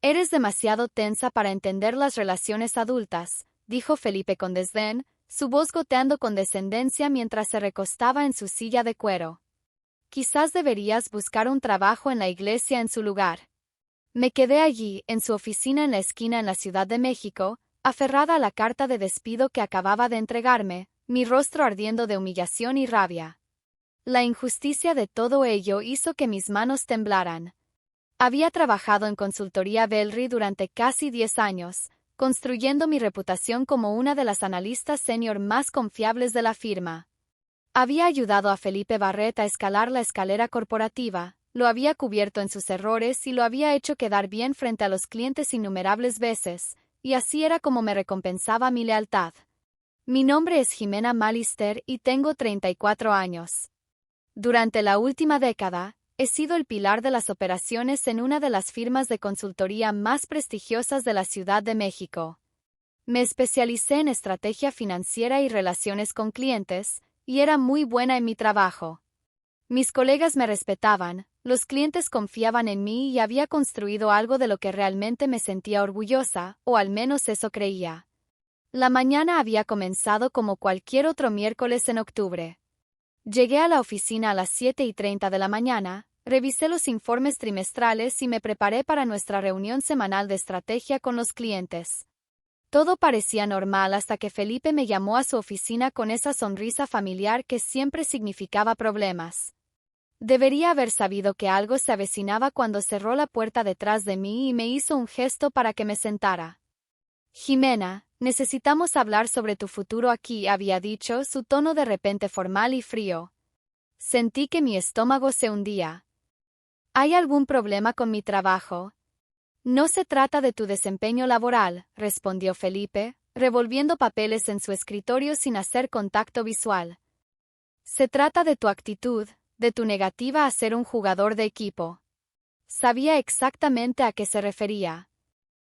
Eres demasiado tensa para entender las relaciones adultas, dijo Felipe con desdén, su voz goteando con descendencia mientras se recostaba en su silla de cuero. Quizás deberías buscar un trabajo en la iglesia en su lugar. Me quedé allí, en su oficina en la esquina en la Ciudad de México, aferrada a la carta de despido que acababa de entregarme, mi rostro ardiendo de humillación y rabia. La injusticia de todo ello hizo que mis manos temblaran. Había trabajado en consultoría Bellry durante casi 10 años, construyendo mi reputación como una de las analistas senior más confiables de la firma. Había ayudado a Felipe Barrett a escalar la escalera corporativa, lo había cubierto en sus errores y lo había hecho quedar bien frente a los clientes innumerables veces, y así era como me recompensaba mi lealtad. Mi nombre es Jimena Malister y tengo 34 años. Durante la última década, he sido el pilar de las operaciones en una de las firmas de consultoría más prestigiosas de la Ciudad de México. Me especialicé en estrategia financiera y relaciones con clientes, y era muy buena en mi trabajo. Mis colegas me respetaban, los clientes confiaban en mí y había construido algo de lo que realmente me sentía orgullosa, o al menos eso creía. La mañana había comenzado como cualquier otro miércoles en octubre. Llegué a la oficina a las 7:30 de la mañana, revisé los informes trimestrales y me preparé para nuestra reunión semanal de estrategia con los clientes. Todo parecía normal hasta que Felipe me llamó a su oficina con esa sonrisa familiar que siempre significaba problemas. Debería haber sabido que algo se avecinaba cuando cerró la puerta detrás de mí y me hizo un gesto para que me sentara. Jimena, necesitamos hablar sobre tu futuro aquí, había dicho, su tono de repente formal y frío. Sentí que mi estómago se hundía. ¿Hay algún problema con mi trabajo? No se trata de tu desempeño laboral, respondió Felipe, revolviendo papeles en su escritorio sin hacer contacto visual. Se trata de tu actitud, de tu negativa a ser un jugador de equipo. Sabía exactamente a qué se refería.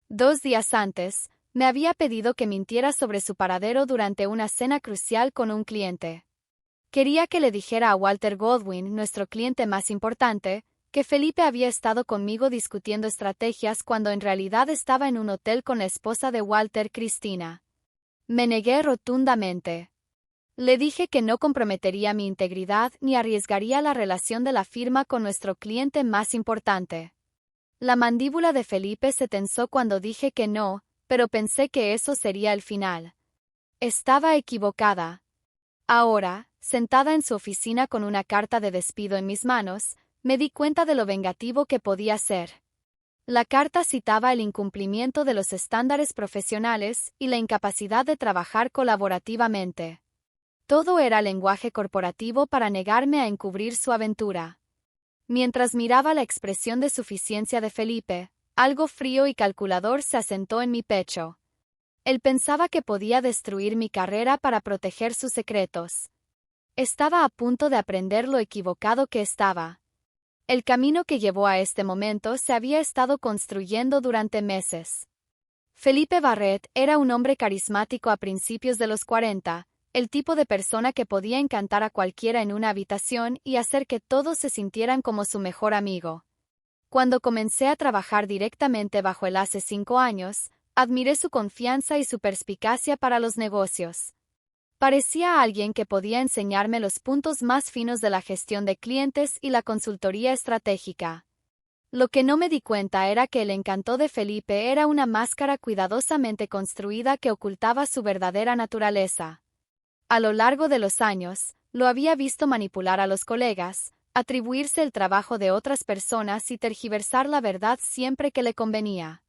2 días antes, me había pedido que mintiera sobre su paradero durante una cena crucial con un cliente. Quería que le dijera a Walter Goldwyn, nuestro cliente más importante, que Felipe había estado conmigo discutiendo estrategias cuando en realidad estaba en un hotel con la esposa de Walter, Cristina. Me negué rotundamente. Le dije que no comprometería mi integridad ni arriesgaría la relación de la firma con nuestro cliente más importante. La mandíbula de Felipe se tensó cuando dije que no, pero pensé que eso sería el final. Estaba equivocada. Ahora, sentada en su oficina con una carta de despido en mis manos, me di cuenta de lo vengativo que podía ser. La carta citaba el incumplimiento de los estándares profesionales y la incapacidad de trabajar colaborativamente. Todo era lenguaje corporativo para negarme a encubrir su aventura. Mientras miraba la expresión de suficiencia de Felipe, algo frío y calculador se asentó en mi pecho. Él pensaba que podía destruir mi carrera para proteger sus secretos. Estaba a punto de aprender lo equivocado que estaba. El camino que llevó a este momento se había estado construyendo durante meses. Felipe Barrett era un hombre carismático a principios de los 40, el tipo de persona que podía encantar a cualquiera en una habitación y hacer que todos se sintieran como su mejor amigo. Cuando comencé a trabajar directamente bajo él hace 5 años, admiré su confianza y su perspicacia para los negocios. Parecía alguien que podía enseñarme los puntos más finos de la gestión de clientes y la consultoría estratégica. Lo que no me di cuenta era que el encanto de Felipe era una máscara cuidadosamente construida que ocultaba su verdadera naturaleza. A lo largo de los años, lo había visto manipular a los colegas, atribuirse el trabajo de otras personas y tergiversar la verdad siempre que le convenía.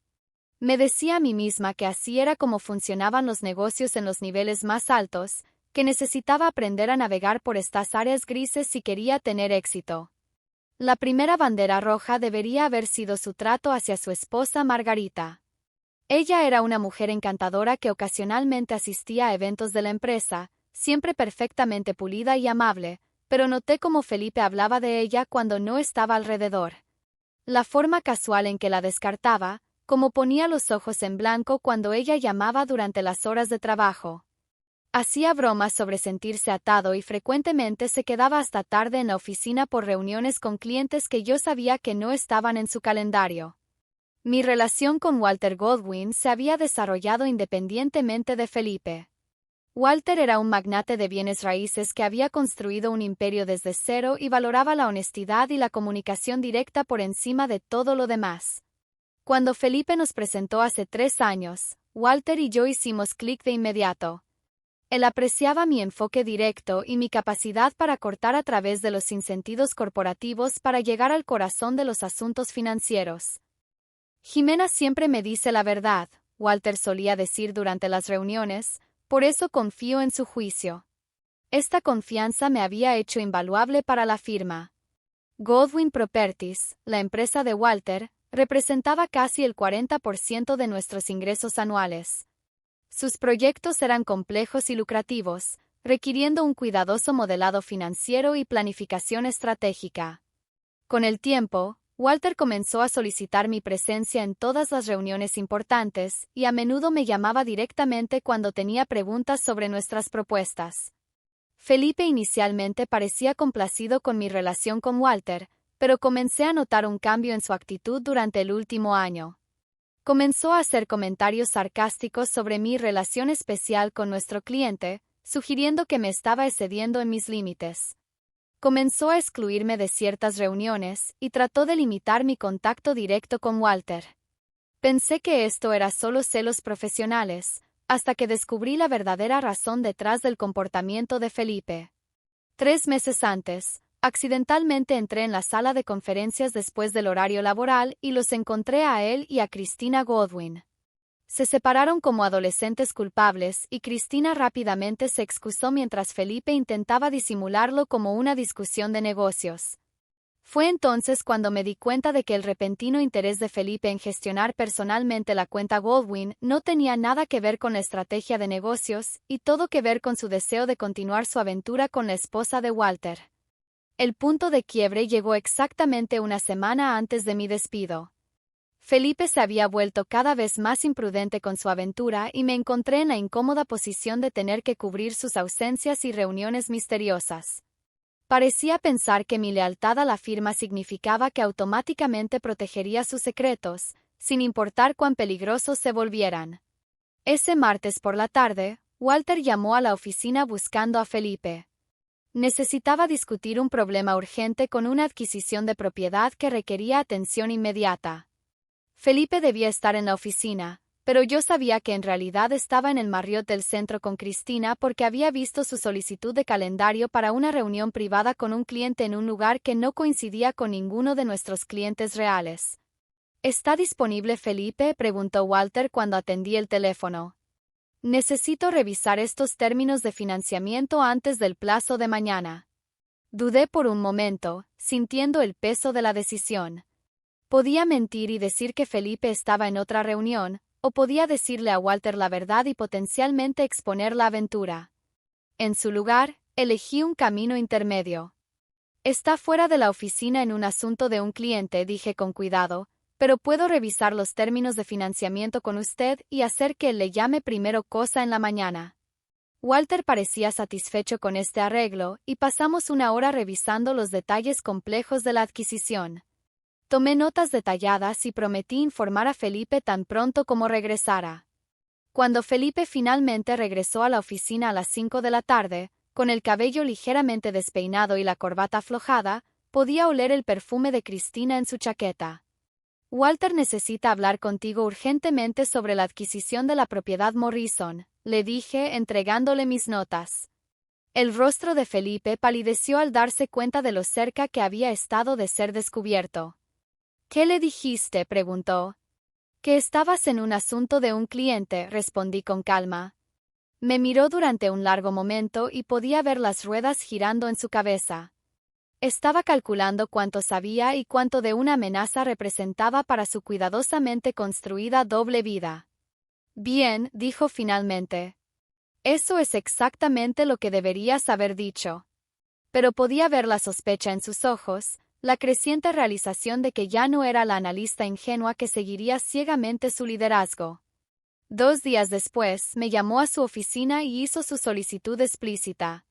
Me decía a mí misma que así era como funcionaban los negocios en los niveles más altos, que necesitaba aprender a navegar por estas áreas grises si quería tener éxito. La primera bandera roja debería haber sido su trato hacia su esposa Margarita. Ella era una mujer encantadora que ocasionalmente asistía a eventos de la empresa, siempre perfectamente pulida y amable, pero noté cómo Felipe hablaba de ella cuando no estaba alrededor. La forma casual en que la descartaba, como ponía los ojos en blanco cuando ella llamaba durante las horas de trabajo. Hacía bromas sobre sentirse atado y frecuentemente se quedaba hasta tarde en la oficina por reuniones con clientes que yo sabía que no estaban en su calendario. Mi relación con Walter Goldwyn se había desarrollado independientemente de Felipe. Walter era un magnate de bienes raíces que había construido un imperio desde cero y valoraba la honestidad y la comunicación directa por encima de todo lo demás. Cuando Felipe nos presentó hace 3 años, Walter y yo hicimos clic de inmediato. Él apreciaba mi enfoque directo y mi capacidad para cortar a través de los sinsentidos corporativos para llegar al corazón de los asuntos financieros. Jimena siempre me dice la verdad, Walter solía decir durante las reuniones, por eso confío en su juicio. Esta confianza me había hecho invaluable para la firma. Goldwyn Properties, la empresa de Walter, representaba casi el 40% de nuestros ingresos anuales. Sus proyectos eran complejos y lucrativos, requiriendo un cuidadoso modelado financiero y planificación estratégica. Con el tiempo, Walter comenzó a solicitar mi presencia en todas las reuniones importantes y a menudo me llamaba directamente cuando tenía preguntas sobre nuestras propuestas. Felipe inicialmente parecía complacido con mi relación con Walter, pero comencé a notar un cambio en su actitud durante el último año. Comenzó a hacer comentarios sarcásticos sobre mi relación especial con nuestro cliente, sugiriendo que me estaba excediendo en mis límites. Comenzó a excluirme de ciertas reuniones y trató de limitar mi contacto directo con Walter. Pensé que esto era solo celos profesionales, hasta que descubrí la verdadera razón detrás del comportamiento de Felipe. 3 meses antes, accidentalmente entré en la sala de conferencias después del horario laboral y los encontré a él y a Cristina Goldwyn. Se separaron como adolescentes culpables y Cristina rápidamente se excusó mientras Felipe intentaba disimularlo como una discusión de negocios. Fue entonces cuando me di cuenta de que el repentino interés de Felipe en gestionar personalmente la cuenta Goldwyn no tenía nada que ver con la estrategia de negocios y todo que ver con su deseo de continuar su aventura con la esposa de Walter. El punto de quiebre llegó exactamente una semana antes de mi despido. Felipe se había vuelto cada vez más imprudente con su aventura y me encontré en la incómoda posición de tener que cubrir sus ausencias y reuniones misteriosas. Parecía pensar que mi lealtad a la firma significaba que automáticamente protegería sus secretos, sin importar cuán peligrosos se volvieran. Ese martes por la tarde, Walter llamó a la oficina buscando a Felipe. Necesitaba discutir un problema urgente con una adquisición de propiedad que requería atención inmediata. Felipe debía estar en la oficina, pero yo sabía que en realidad estaba en el Marriott del centro con Cristina porque había visto su solicitud de calendario para una reunión privada con un cliente en un lugar que no coincidía con ninguno de nuestros clientes reales. ¿Está disponible Felipe?, preguntó Walter cuando atendí el teléfono. Necesito revisar estos términos de financiamiento antes del plazo de mañana. Dudé por un momento, sintiendo el peso de la decisión. Podía mentir y decir que Felipe estaba en otra reunión, o podía decirle a Walter la verdad y potencialmente exponer la aventura. En su lugar, elegí un camino intermedio. Está fuera de la oficina en un asunto de un cliente, dije con cuidado, pero puedo revisar los términos de financiamiento con usted y hacer que él le llame primero cosa en la mañana. Walter parecía satisfecho con este arreglo y pasamos una hora revisando los detalles complejos de la adquisición. Tomé notas detalladas y prometí informar a Felipe tan pronto como regresara. Cuando Felipe finalmente regresó a la oficina a las 5 de la tarde, con el cabello ligeramente despeinado y la corbata aflojada, podía oler el perfume de Cristina en su chaqueta. Walter necesita hablar contigo urgentemente sobre la adquisición de la propiedad Morrison, le dije entregándole mis notas. El rostro de Felipe palideció al darse cuenta de lo cerca que había estado de ser descubierto. ¿Qué le dijiste?, preguntó. Que estabas en un asunto de un cliente, respondí con calma. Me miró durante un largo momento y podía ver las ruedas girando en su cabeza. Estaba calculando cuánto sabía y cuánto de una amenaza representaba para su cuidadosamente construida doble vida. Bien, dijo finalmente. Eso es exactamente lo que deberías haber dicho. Pero podía ver la sospecha en sus ojos, la creciente realización de que ya no era la analista ingenua que seguiría ciegamente su liderazgo. 2 días después, me llamó a su oficina y hizo su solicitud explícita.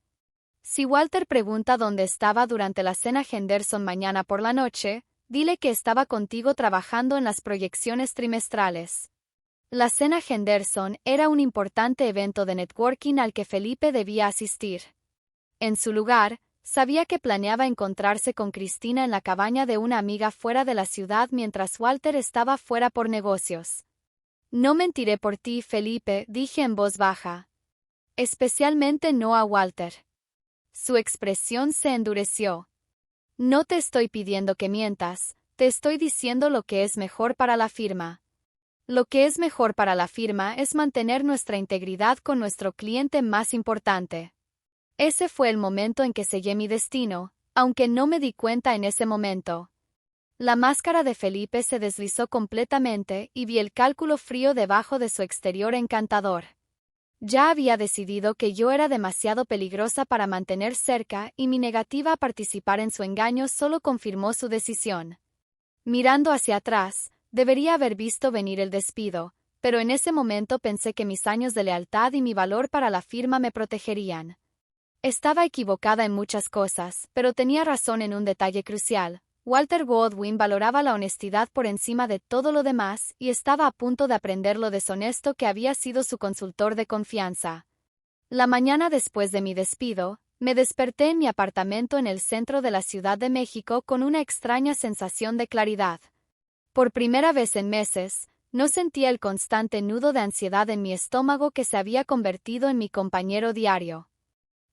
Si Walter pregunta dónde estaba durante la cena Henderson mañana por la noche, dile que estaba contigo trabajando en las proyecciones trimestrales. La cena Henderson era un importante evento de networking al que Felipe debía asistir. En su lugar, sabía que planeaba encontrarse con Cristina en la cabaña de una amiga fuera de la ciudad mientras Walter estaba fuera por negocios. No mentiré por ti, Felipe, dije en voz baja. Especialmente no a Walter. Su expresión se endureció. No te estoy pidiendo que mientas, te estoy diciendo lo que es mejor para la firma. Lo que es mejor para la firma es mantener nuestra integridad con nuestro cliente más importante. Ese fue el momento en que sellé mi destino, aunque no me di cuenta en ese momento. La máscara de Felipe se deslizó completamente y vi el cálculo frío debajo de su exterior encantador. Ya había decidido que yo era demasiado peligrosa para mantener cerca y mi negativa a participar en su engaño solo confirmó su decisión. Mirando hacia atrás, debería haber visto venir el despido, pero en ese momento pensé que mis años de lealtad y mi valor para la firma me protegerían. Estaba equivocada en muchas cosas, pero tenía razón en un detalle crucial. Walter Goodwin valoraba la honestidad por encima de todo lo demás y estaba a punto de aprender lo deshonesto que había sido su consultor de confianza. La mañana después de mi despido, me desperté en mi apartamento en el centro de la Ciudad de México con una extraña sensación de claridad. Por primera vez en meses, no sentía el constante nudo de ansiedad en mi estómago que se había convertido en mi compañero diario.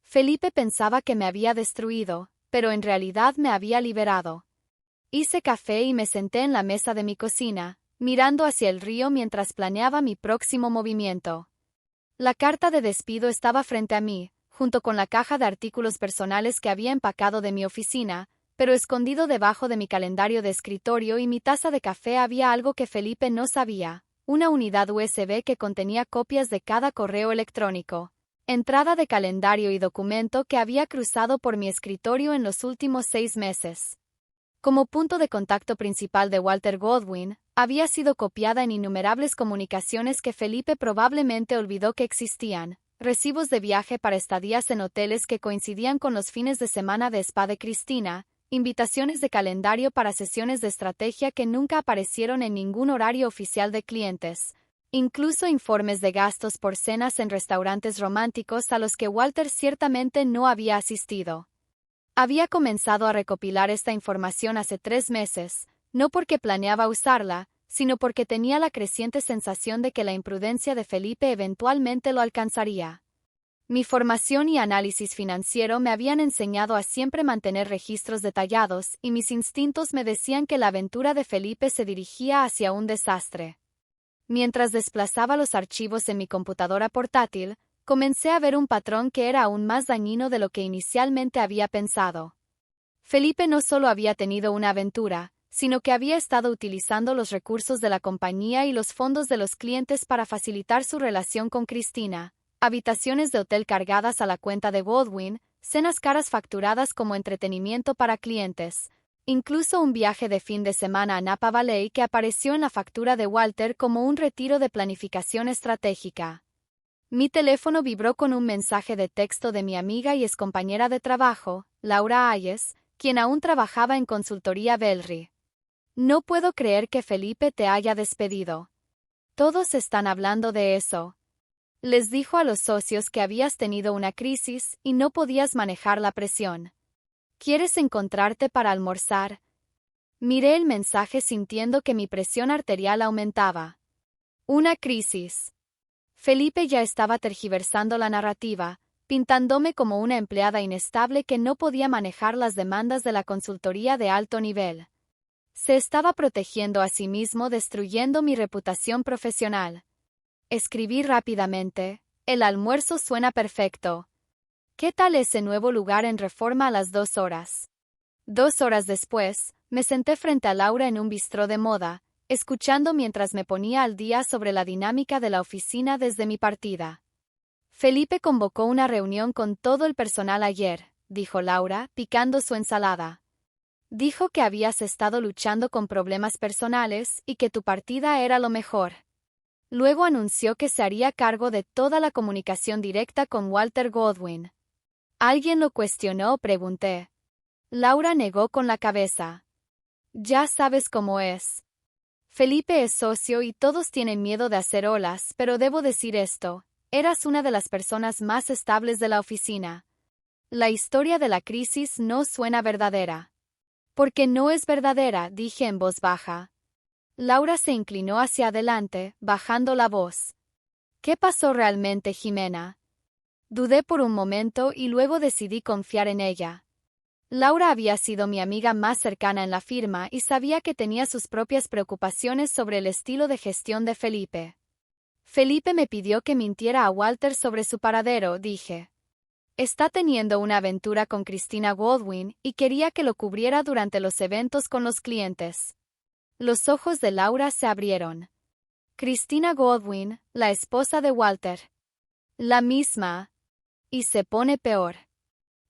Felipe pensaba que me había destruido, pero en realidad me había liberado. Hice café y me senté en la mesa de mi cocina, mirando hacia el río mientras planeaba mi próximo movimiento. La carta de despido estaba frente a mí, junto con la caja de artículos personales que había empacado de mi oficina, pero escondido debajo de mi calendario de escritorio y mi taza de café había algo que Felipe no sabía, una unidad USB que contenía copias de cada correo electrónico, entrada de calendario y documento que había cruzado por mi escritorio en los últimos 6 meses. Como punto de contacto principal de Walter Goodwin, había sido copiada en innumerables comunicaciones que Felipe probablemente olvidó que existían, recibos de viaje para estadías en hoteles que coincidían con los fines de semana de spa de Cristina, invitaciones de calendario para sesiones de estrategia que nunca aparecieron en ningún horario oficial de clientes, incluso informes de gastos por cenas en restaurantes románticos a los que Walter ciertamente no había asistido. Había comenzado a recopilar esta información hace 3 meses, no porque planeaba usarla, sino porque tenía la creciente sensación de que la imprudencia de Felipe eventualmente lo alcanzaría. Mi formación y análisis financiero me habían enseñado a siempre mantener registros detallados y mis instintos me decían que la aventura de Felipe se dirigía hacia un desastre. Mientras desplazaba los archivos en mi computadora portátil, comencé a ver un patrón que era aún más dañino de lo que inicialmente había pensado. Felipe no solo había tenido una aventura, sino que había estado utilizando los recursos de la compañía y los fondos de los clientes para facilitar su relación con Cristina, habitaciones de hotel cargadas a la cuenta de Goodwin, cenas caras facturadas como entretenimiento para clientes, incluso un viaje de fin de semana a Napa Valley que apareció en la factura de Walter como un retiro de planificación estratégica. Mi teléfono vibró con un mensaje de texto de mi amiga y excompañera de trabajo, Laura Ayes, quien aún trabajaba en consultoría Belri. No puedo creer que Felipe te haya despedido. Todos están hablando de eso. Les dijo a los socios que habías tenido una crisis y no podías manejar la presión. ¿Quieres encontrarte para almorzar? Miré el mensaje sintiendo que mi presión arterial aumentaba. Una crisis. Felipe ya estaba tergiversando la narrativa, pintándome como una empleada inestable que no podía manejar las demandas de la consultoría de alto nivel. Se estaba protegiendo a sí mismo, destruyendo mi reputación profesional. Escribí rápidamente: el almuerzo suena perfecto. ¿Qué tal ese nuevo lugar en Reforma a las 2 horas? 2 horas después, me senté frente a Laura en un bistró de moda, escuchando mientras me ponía al día sobre la dinámica de la oficina desde mi partida. Felipe convocó una reunión con todo el personal ayer, dijo Laura, picando su ensalada. Dijo que habías estado luchando con problemas personales y que tu partida era lo mejor. Luego anunció que se haría cargo de toda la comunicación directa con Walter Goodwin. ¿Alguien lo cuestionó?, pregunté. Laura negó con la cabeza. Ya sabes cómo es. Felipe es socio y todos tienen miedo de hacer olas, pero debo decir esto, eras una de las personas más estables de la oficina. La historia de la crisis no suena verdadera. Porque no es verdadera, dije en voz baja. Laura se inclinó hacia adelante, bajando la voz. ¿Qué pasó realmente, Jimena? Dudé por un momento y luego decidí confiar en ella. Laura había sido mi amiga más cercana en la firma y sabía que tenía sus propias preocupaciones sobre el estilo de gestión de Felipe. Felipe me pidió que mintiera a Walter sobre su paradero, dije. Está teniendo una aventura con Christina Goldwyn y quería que lo cubriera durante los eventos con los clientes. Los ojos de Laura se abrieron. Christina Goldwyn, la esposa de Walter. La misma. Y se pone peor.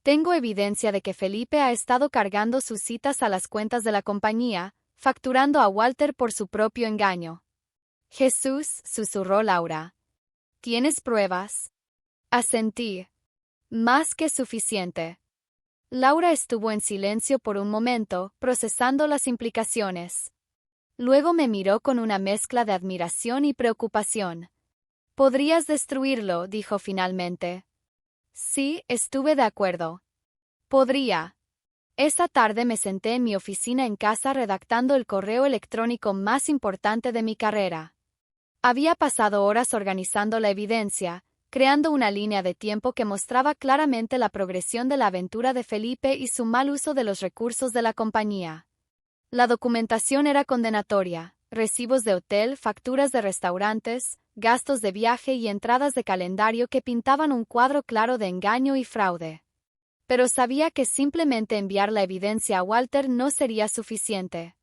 Tengo evidencia de que Felipe ha estado cargando sus citas a las cuentas de la compañía, facturando a Walter por su propio engaño. Jesús, susurró Laura. ¿Tienes pruebas? Asentí. Más que suficiente. Laura estuvo en silencio por un momento, procesando las implicaciones. Luego me miró con una mezcla de admiración y preocupación. Podrías destruirlo, dijo finalmente. Sí, estuve de acuerdo. Podría. Esa tarde me senté en mi oficina en casa redactando el correo electrónico más importante de mi carrera. Había pasado horas organizando la evidencia, creando una línea de tiempo que mostraba claramente la progresión de la aventura de Felipe y su mal uso de los recursos de la compañía. La documentación era condenatoria, recibos de hotel, facturas de restaurantes, gastos de viaje y entradas de calendario que pintaban un cuadro claro de engaño y fraude. Pero sabía que simplemente enviar la evidencia a Walter no sería suficiente.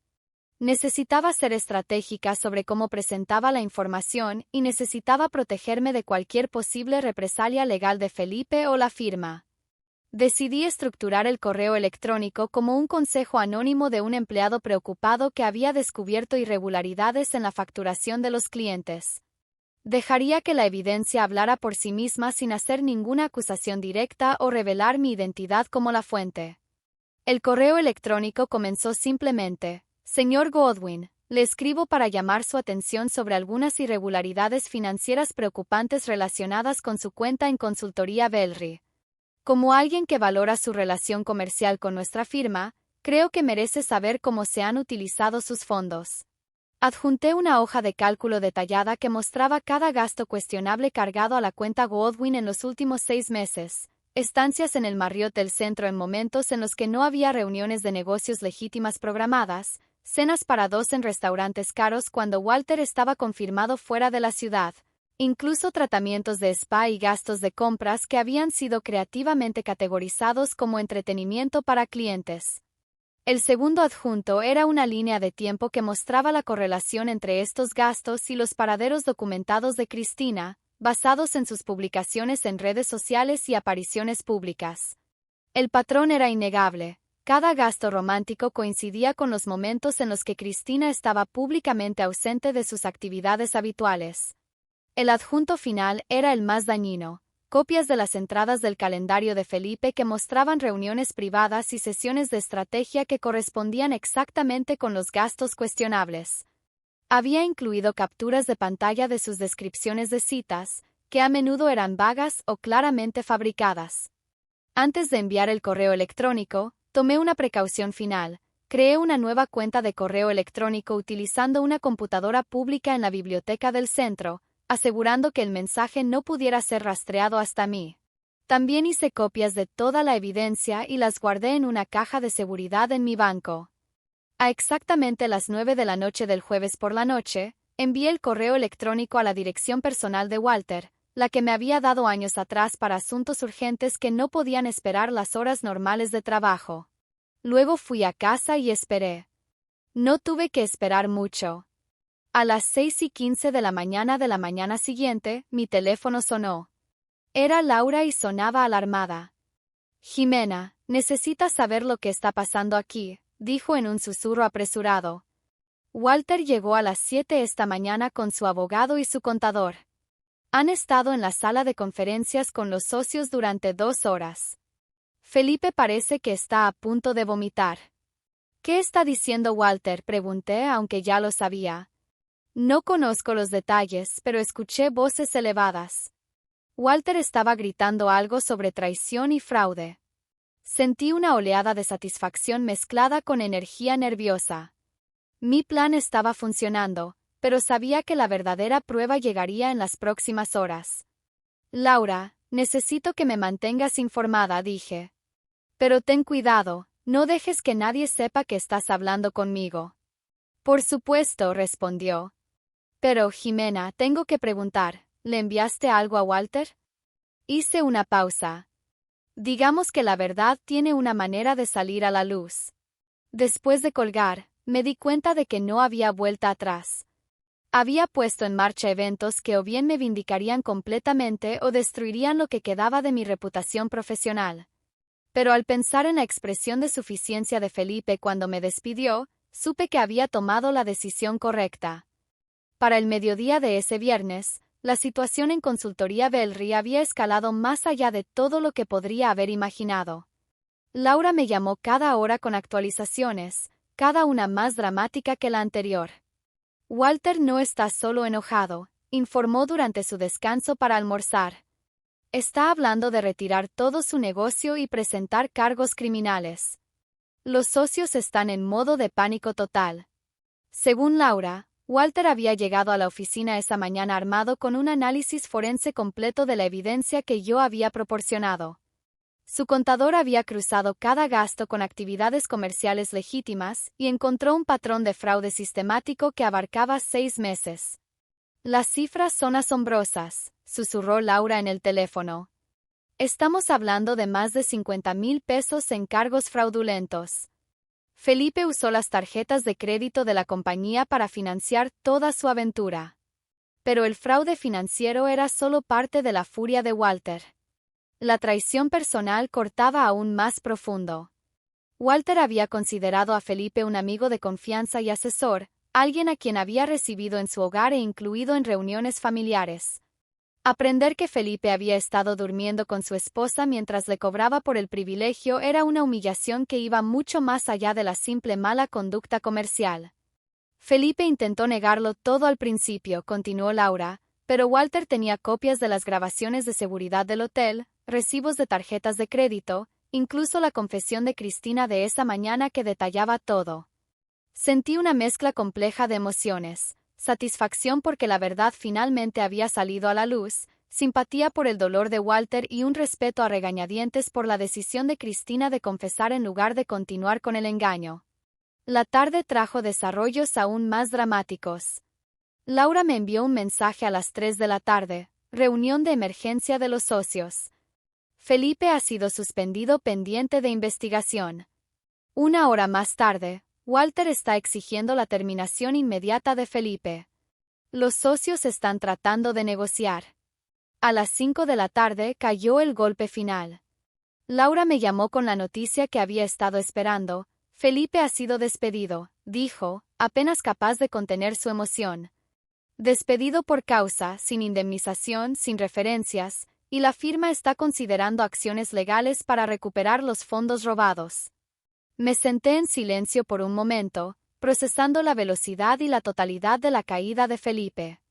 Necesitaba ser estratégica sobre cómo presentaba la información y necesitaba protegerme de cualquier posible represalia legal de Felipe o la firma. Decidí estructurar el correo electrónico como un consejo anónimo de un empleado preocupado que había descubierto irregularidades en la facturación de los clientes. Dejaría que la evidencia hablara por sí misma sin hacer ninguna acusación directa o revelar mi identidad como la fuente. El correo electrónico comenzó simplemente: Señor Goldwyn, le escribo para llamar su atención sobre algunas irregularidades financieras preocupantes relacionadas con su cuenta en Consultoría Bellry. Como alguien que valora su relación comercial con nuestra firma, creo que merece saber cómo se han utilizado sus fondos. Adjunté una hoja de cálculo detallada que mostraba cada gasto cuestionable cargado a la cuenta Goldwyn en los últimos 6 meses, estancias en el Marriott del centro en momentos en los que no había reuniones de negocios legítimas programadas, cenas para 2 en restaurantes caros cuando Walter estaba confirmado fuera de la ciudad, incluso tratamientos de spa y gastos de compras que habían sido creativamente categorizados como entretenimiento para clientes. El segundo adjunto era una línea de tiempo que mostraba la correlación entre estos gastos y los paraderos documentados de Christina, basados en sus publicaciones en redes sociales y apariciones públicas. El patrón era innegable. Cada gasto romántico coincidía con los momentos en los que Christina estaba públicamente ausente de sus actividades habituales. El adjunto final era el más dañino. Copias de las entradas del calendario de Felipe que mostraban reuniones privadas y sesiones de estrategia que correspondían exactamente con los gastos cuestionables. Había incluido capturas de pantalla de sus descripciones de citas, que a menudo eran vagas o claramente fabricadas. Antes de enviar el correo electrónico, tomé una precaución final. Creé una nueva cuenta de correo electrónico utilizando una computadora pública en la biblioteca del centro, asegurando que el mensaje no pudiera ser rastreado hasta mí. También hice copias de toda la evidencia y las guardé en una caja de seguridad en mi banco. A exactamente las 9 de la noche del jueves por la noche, envié el correo electrónico a la dirección personal de Walter, la que me había dado años atrás para asuntos urgentes que no podían esperar las horas normales de trabajo. Luego fui a casa y esperé. No tuve que esperar mucho. A las 6:15 de la mañana siguiente, mi teléfono sonó. Era Laura y sonaba alarmada. Jimena, necesitas saber lo que está pasando aquí, dijo en un susurro apresurado. Walter llegó a las 7 esta mañana con su abogado y su contador. Han estado en la sala de conferencias con los socios durante 2 horas. Felipe parece que está a punto de vomitar. ¿Qué está diciendo Walter?, pregunté, aunque ya lo sabía. No conozco los detalles, pero escuché voces elevadas. Walter estaba gritando algo sobre traición y fraude. Sentí una oleada de satisfacción mezclada con energía nerviosa. Mi plan estaba funcionando, pero sabía que la verdadera prueba llegaría en las próximas horas. Laura, necesito que me mantengas informada, dije. Pero ten cuidado, no dejes que nadie sepa que estás hablando conmigo. Por supuesto, respondió. Pero, Jimena, tengo que preguntar, ¿le enviaste algo a Walter? Hice una pausa. Digamos que la verdad tiene una manera de salir a la luz. Después de colgar, me di cuenta de que no había vuelta atrás. Había puesto en marcha eventos que o bien me vindicarían completamente o destruirían lo que quedaba de mi reputación profesional. Pero al pensar en la expresión de suficiencia de Felipe cuando me despidió, supe que había tomado la decisión correcta. Para el mediodía de ese viernes, la situación en Consultoría Belri había escalado más allá de todo lo que podría haber imaginado. Laura me llamó cada hora con actualizaciones, cada una más dramática que la anterior. Walter no está solo enojado, informó durante su descanso para almorzar. Está hablando de retirar todo su negocio y presentar cargos criminales. Los socios están en modo de pánico total. Según Laura, Walter había llegado a la oficina esa mañana armado con un análisis forense completo de la evidencia que yo había proporcionado. Su contador había cruzado cada gasto con actividades comerciales legítimas y encontró un patrón de fraude sistemático que abarcaba 6 meses. Las cifras son asombrosas, susurró Laura en el teléfono. Estamos hablando de más de 50,000 pesos en cargos fraudulentos. Felipe usó las tarjetas de crédito de la compañía para financiar toda su aventura. Pero el fraude financiero era solo parte de la furia de Walter. La traición personal cortaba aún más profundo. Walter había considerado a Felipe un amigo de confianza y asesor, alguien a quien había recibido en su hogar e incluido en reuniones familiares. Aprender que Felipe había estado durmiendo con su esposa mientras le cobraba por el privilegio era una humillación que iba mucho más allá de la simple mala conducta comercial. Felipe intentó negarlo todo al principio, continuó Laura, pero Walter tenía copias de las grabaciones de seguridad del hotel, recibos de tarjetas de crédito, incluso la confesión de Cristina de esa mañana que detallaba todo. Sentí una mezcla compleja de emociones. Satisfacción porque la verdad finalmente había salido a la luz, simpatía por el dolor de Walter y un respeto a regañadientes por la decisión de Cristina de confesar en lugar de continuar con el engaño. La tarde trajo desarrollos aún más dramáticos. Laura me envió un mensaje a las 3 de la tarde, reunión de emergencia de los socios. Felipe ha sido suspendido pendiente de investigación. 1 hora más tarde, Walter está exigiendo la terminación inmediata de Felipe. Los socios están tratando de negociar. A las 5 de la tarde cayó el golpe final. Laura me llamó con la noticia que había estado esperando. Felipe ha sido despedido, dijo, apenas capaz de contener su emoción. Despedido por causa, sin indemnización, sin referencias, y la firma está considerando acciones legales para recuperar los fondos robados. Me senté en silencio por un momento, procesando la velocidad y la totalidad de la caída de Felipe.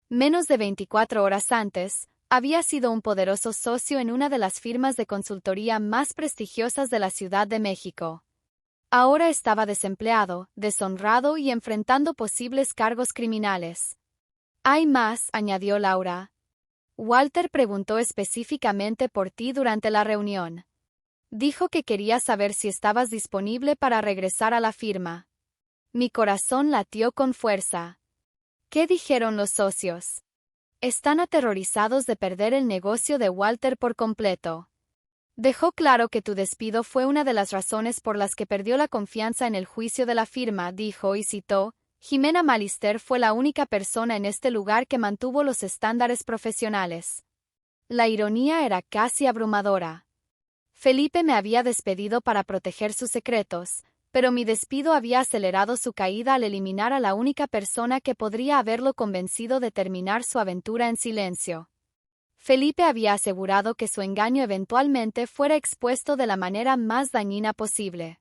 Menos de 24 horas antes, había sido un poderoso socio en una de las firmas de consultoría más prestigiosas de la Ciudad de México. Ahora estaba desempleado, deshonrado y enfrentando posibles cargos criminales. Hay más, añadió Laura. Walter preguntó específicamente por ti durante la reunión. Dijo que quería saber si estabas disponible para regresar a la firma. Mi corazón latió con fuerza. ¿Qué dijeron los socios? Están aterrorizados de perder el negocio de Walter por completo. Dejó claro que tu despido fue una de las razones por las que perdió la confianza en el juicio de la firma, dijo y citó, Jimena Malister fue la única persona en este lugar que mantuvo los estándares profesionales. La ironía era casi abrumadora. Felipe me había despedido para proteger sus secretos, pero mi despido había acelerado su caída al eliminar a la única persona que podría haberlo convencido de terminar su aventura en silencio. Felipe había asegurado que su engaño eventualmente fuera expuesto de la manera más dañina posible.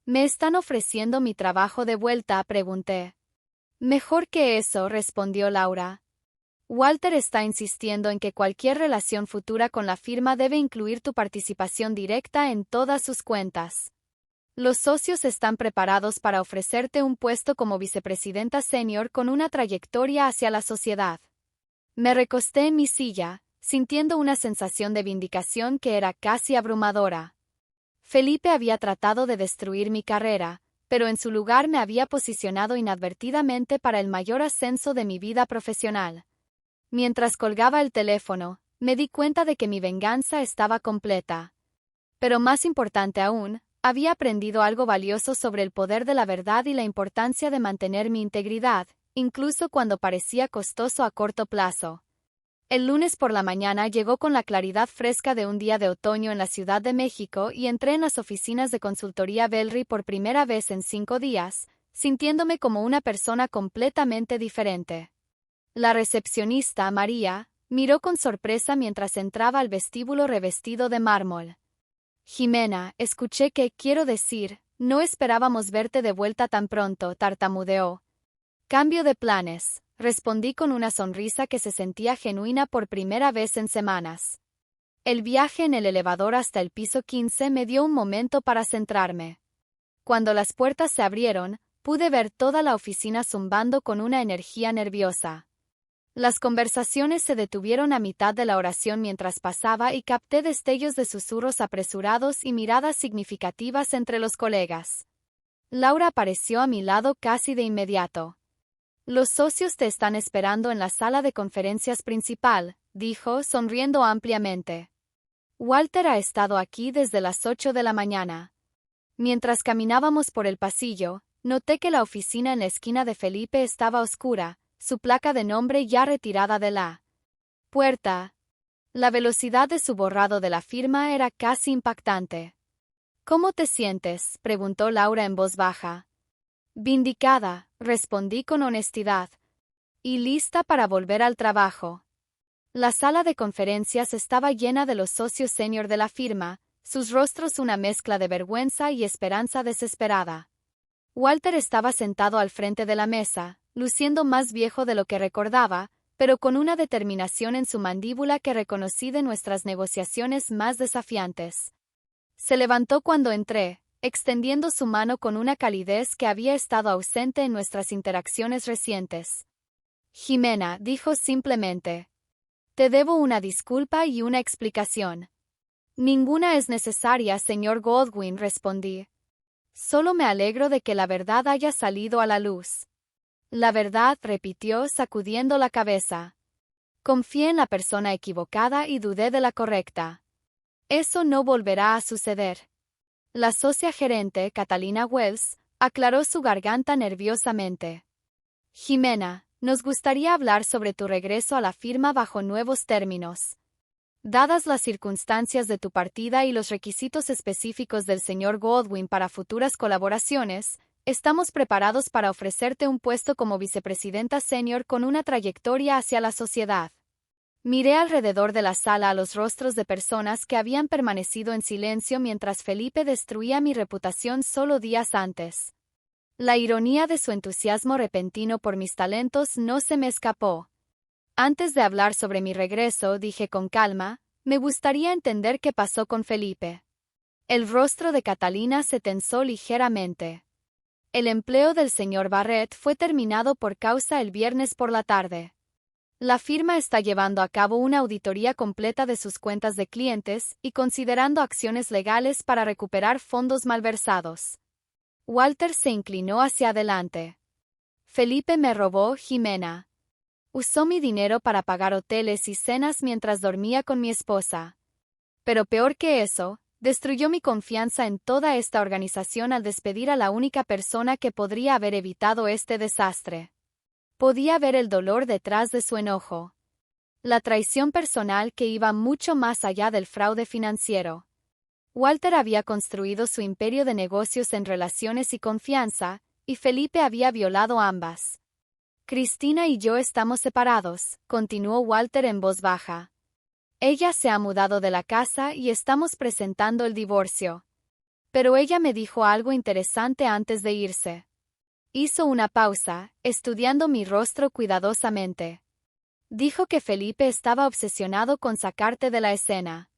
¿Me están ofreciendo mi trabajo de vuelta?, pregunté. Mejor que eso, respondió Laura. Walter está insistiendo en que cualquier relación futura con la firma debe incluir tu participación directa en todas sus cuentas. Los socios están preparados para ofrecerte un puesto como vicepresidenta senior con una trayectoria hacia la sociedad. Me recosté en mi silla, sintiendo una sensación de vindicación que era casi abrumadora. Felipe había tratado de destruir mi carrera, pero en su lugar me había posicionado inadvertidamente para el mayor ascenso de mi vida profesional. Mientras colgaba el teléfono, me di cuenta de que mi venganza estaba completa. Pero más importante aún, había aprendido algo valioso sobre el poder de la verdad y la importancia de mantener mi integridad, incluso cuando parecía costoso a corto plazo. El lunes por la mañana llegó con la claridad fresca de un día de otoño en la Ciudad de México y entré en las oficinas de consultoría Bellry por primera vez en 5 días, sintiéndome como una persona completamente diferente. La recepcionista, María, miró con sorpresa mientras entraba al vestíbulo revestido de mármol. Jimena, escuché que, quiero decir, no esperábamos verte de vuelta tan pronto, tartamudeó. Cambio de planes, respondí con una sonrisa que se sentía genuina por primera vez en semanas. El viaje en el elevador hasta el piso 15 me dio un momento para centrarme. Cuando las puertas se abrieron, pude ver toda la oficina zumbando con una energía nerviosa. Las conversaciones se detuvieron a mitad de la oración mientras pasaba y capté destellos de susurros apresurados y miradas significativas entre los colegas. Laura apareció a mi lado casi de inmediato. Los socios te están esperando en la sala de conferencias principal, dijo, sonriendo ampliamente. Walter ha estado aquí desde las 8 de la mañana. Mientras caminábamos por el pasillo, noté que la oficina en la esquina de Felipe estaba oscura, su placa de nombre ya retirada de la puerta. La velocidad de su borrado de la firma era casi impactante. ¿Cómo te sientes?, preguntó Laura en voz baja. Vindicada, respondí con honestidad. Y lista para volver al trabajo. La sala de conferencias estaba llena de los socios senior de la firma, sus rostros una mezcla de vergüenza y esperanza desesperada. Walter estaba sentado al frente de la mesa, luciendo más viejo de lo que recordaba, pero con una determinación en su mandíbula que reconocí de nuestras negociaciones más desafiantes. Se levantó cuando entré, extendiendo su mano con una calidez que había estado ausente en nuestras interacciones recientes. Jimena, dijo simplemente. Te debo una disculpa y una explicación. Ninguna es necesaria, señor Goldwyn, respondí. Solo me alegro de que la verdad haya salido a la luz. La verdad, repitió, sacudiendo la cabeza. Confié en la persona equivocada y dudé de la correcta. Eso no volverá a suceder. La socia gerente, Catalina Wells, aclaró su garganta nerviosamente. Jimena, nos gustaría hablar sobre tu regreso a la firma bajo nuevos términos. Dadas las circunstancias de tu partida y los requisitos específicos del señor Goldwyn para futuras colaboraciones, estamos preparados para ofrecerte un puesto como vicepresidenta senior con una trayectoria hacia la sociedad. Miré alrededor de la sala a los rostros de personas que habían permanecido en silencio mientras Felipe destruía mi reputación solo días antes. La ironía de su entusiasmo repentino por mis talentos no se me escapó. Antes de hablar sobre mi regreso, dije con calma, me gustaría entender qué pasó con Felipe. El rostro de Catalina se tensó ligeramente. El empleo del señor Barrett fue terminado por causa el viernes por la tarde. La firma está llevando a cabo una auditoría completa de sus cuentas de clientes y considerando acciones legales para recuperar fondos malversados. Walter se inclinó hacia adelante. Felipe me robó, Jimena. Usó mi dinero para pagar hoteles y cenas mientras dormía con mi esposa. Pero peor que eso, destruyó mi confianza en toda esta organización al despedir a la única persona que podría haber evitado este desastre. Podía ver el dolor detrás de su enojo. La traición personal que iba mucho más allá del fraude financiero. Walter había construido su imperio de negocios en relaciones y confianza, y Felipe había violado ambas. Cristina y yo estamos separados, continuó Walter en voz baja. Ella se ha mudado de la casa y estamos presentando el divorcio. Pero ella me dijo algo interesante antes de irse. Hizo una pausa, estudiando mi rostro cuidadosamente. Dijo que Felipe estaba obsesionado con sacarte de la escena.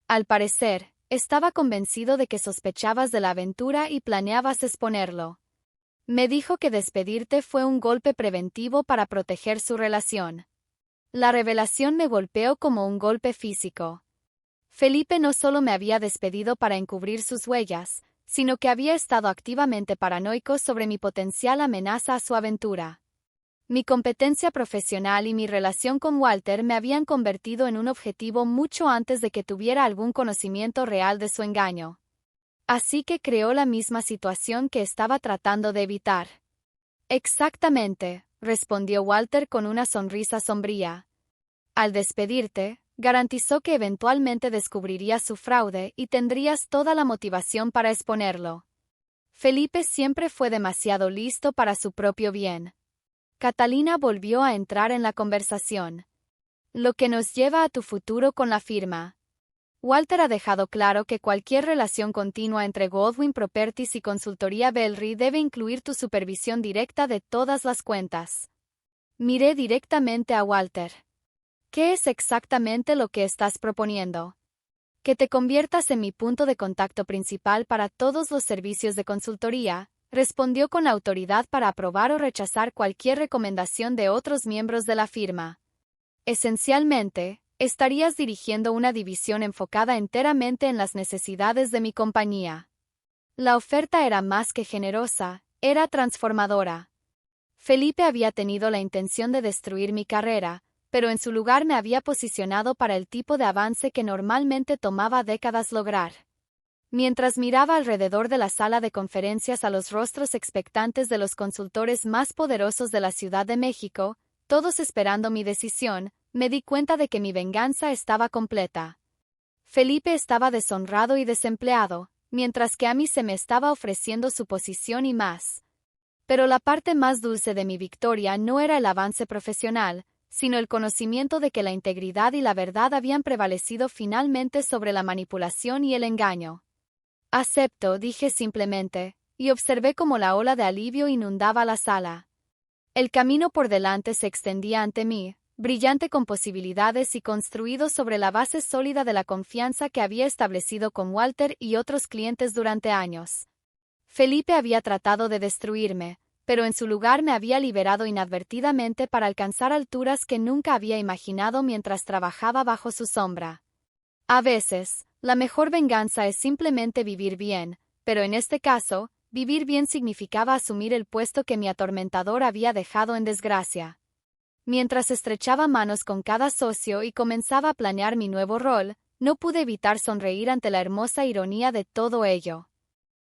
Al parecer, estaba convencido de que sospechabas de la aventura y planeabas exponerlo. Me dijo que despedirte fue un golpe preventivo para proteger su relación. La revelación me golpeó como un golpe físico. Felipe no solo me había despedido para encubrir sus huellas, sino que había estado activamente paranoico sobre mi potencial amenaza a su aventura. Mi competencia profesional y mi relación con Walter me habían convertido en un objetivo mucho antes de que tuviera algún conocimiento real de su engaño. Así que creó la misma situación que estaba tratando de evitar. Exactamente, respondió Walter con una sonrisa sombría. Al despedirte, garantizó que eventualmente descubrirías su fraude y tendrías toda la motivación para exponerlo. Felipe siempre fue demasiado listo para su propio bien. Catalina volvió a entrar en la conversación. Lo que nos lleva a tu futuro con la firma. Walter ha dejado claro que cualquier relación continua entre Goldwyn Properties y Consultoría Bellry debe incluir tu supervisión directa de todas las cuentas. Miré directamente a Walter. ¿Qué es exactamente lo que estás proponiendo? Que te conviertas en mi punto de contacto principal para todos los servicios de consultoría, respondió con la autoridad para aprobar o rechazar cualquier recomendación de otros miembros de la firma. Esencialmente, estarías dirigiendo una división enfocada enteramente en las necesidades de mi compañía. La oferta era más que generosa, era transformadora. Felipe había tenido la intención de destruir mi carrera, pero en su lugar me había posicionado para el tipo de avance que normalmente tomaba décadas lograr. Mientras miraba alrededor de la sala de conferencias a los rostros expectantes de los consultores más poderosos de la Ciudad de México, todos esperando mi decisión, me di cuenta de que mi venganza estaba completa. Felipe estaba deshonrado y desempleado, mientras que a mí se me estaba ofreciendo su posición y más. Pero la parte más dulce de mi victoria no era el avance profesional, sino el conocimiento de que la integridad y la verdad habían prevalecido finalmente sobre la manipulación y el engaño. Acepto, dije simplemente, y observé cómo la ola de alivio inundaba la sala. El camino por delante se extendía ante mí, brillante con posibilidades y construido sobre la base sólida de la confianza que había establecido con Walter y otros clientes durante años. Felipe había tratado de destruirme, pero en su lugar me había liberado inadvertidamente para alcanzar alturas que nunca había imaginado mientras trabajaba bajo su sombra. A veces, la mejor venganza es simplemente vivir bien, pero en este caso, vivir bien significaba asumir el puesto que mi atormentador había dejado en desgracia. Mientras estrechaba manos con cada socio y comenzaba a planear mi nuevo rol, no pude evitar sonreír ante la hermosa ironía de todo ello.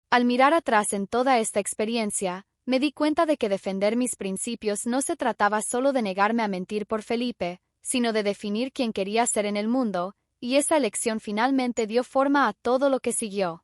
Al mirar atrás en toda esta experiencia, me di cuenta de que defender mis principios no se trataba solo de negarme a mentir por Felipe, sino de definir quién quería ser en el mundo, y esa elección finalmente dio forma a todo lo que siguió.